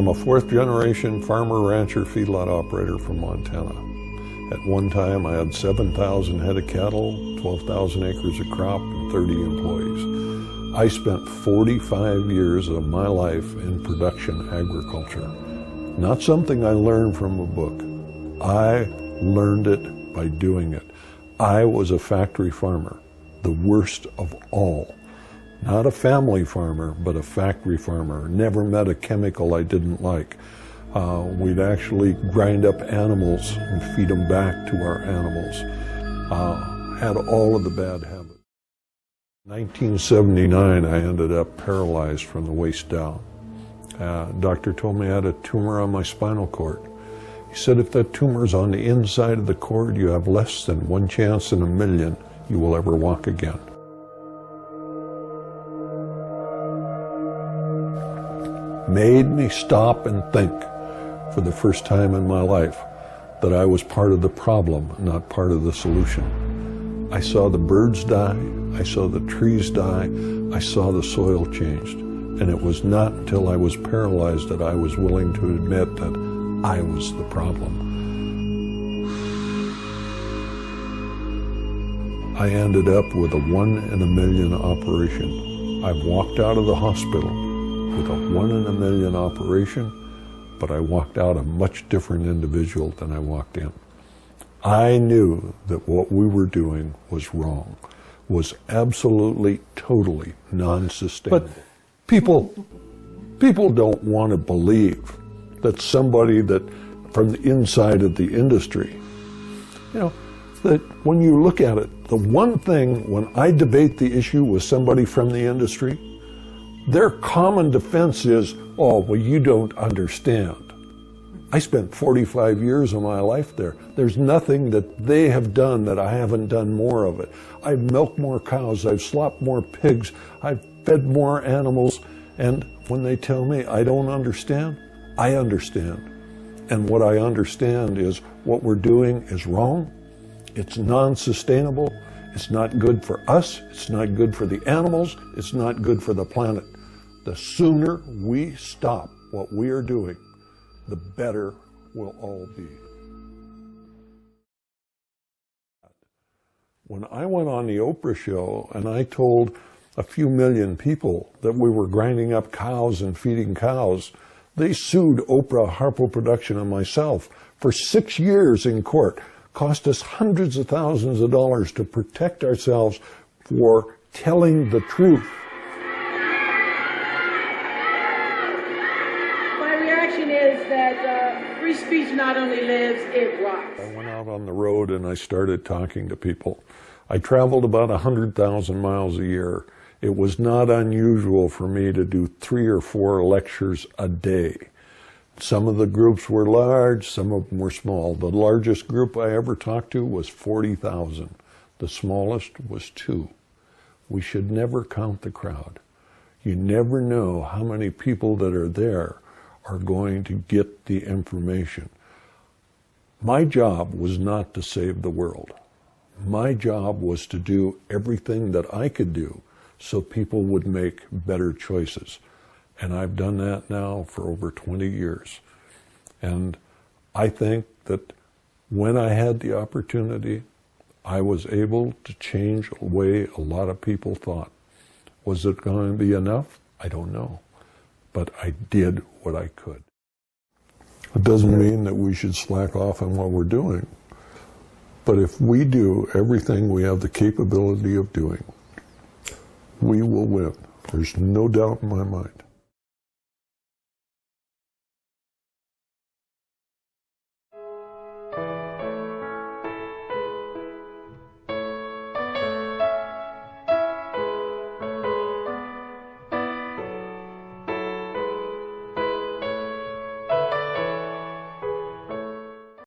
I'm a fourth-generation farmer, rancher, feedlot operator from Montana. At one time, I had 7,000 head of cattle, 12,000 acres of crop, and 30 employees. I spent 45 years of my life in production agriculture. Not something I learned from a book. I learned it by doing it. I was a factory farmer, the worst of all. Not a family farmer, but a factory farmer. Never met a chemical I didn't like. We'd actually grind up animals and feed them back to our animals. Had all of the bad habits. In 1979, I ended up paralyzed from the waist down. Doctor told me I had a tumor on my spinal cord. He said, if that tumor's on the inside of the cord, you have less than 1 chance in a million you will ever walk again. Made me stop and think for the first time in my life that I was part of the problem, not part of the solution. I saw the birds die, I saw the trees die, I saw the soil changed. And it was not until I was paralyzed that I was willing to admit that I was the problem. I ended up with a 1 in a million operation. I've walked out of the hospital with a 1 in a million operation, but I walked out a much different individual than I walked in. I knew that what we were doing was wrong, was absolutely, totally non-sustainable. But people don't want to believe that somebody that from the inside of the industry, that when you look at it, the one thing when I debate the issue with somebody from the industry, their common defense is, oh, well, you don't understand. I spent 45 years of my life there. There's nothing that they have done that I haven't done more of it. I've milked more cows, I've slopped more pigs, I've fed more animals, and when they tell me I don't understand, I understand. And what I understand is what we're doing is wrong, it's non-sustainable, it's not good for us, it's not good for the animals, it's not good for the planet. The sooner we stop what we are doing, the better we'll all be. When I went on the Oprah show and I told a few million people that we were grinding up cows and feeding cows, they sued Oprah, Harpo Production, and myself for 6 years in court. Cost us hundreds of thousands of dollars to protect ourselves for telling the truth. Is that free speech not only lives, it rocks. I went out on the road and I started talking to people. I traveled about 100,000 miles a year. It was not unusual for me to do 3 or 4 lectures a day. Some of the groups were large, some of them were small. The largest group I ever talked to was 40,000. The smallest was 2. We should never count the crowd. You never know how many people that are there are going to get the information. My job was not to save the world. My job was to do everything that I could do so people would make better choices. And I've done that now for over 20 years. And I think that when I had the opportunity, I was able to change the way a lot of people thought. Was it going to be enough? I don't know. But I did what I could. It doesn't mean that we should slack off on what we're doing. But if we do everything we have the capability of doing, we will win. There's no doubt in my mind.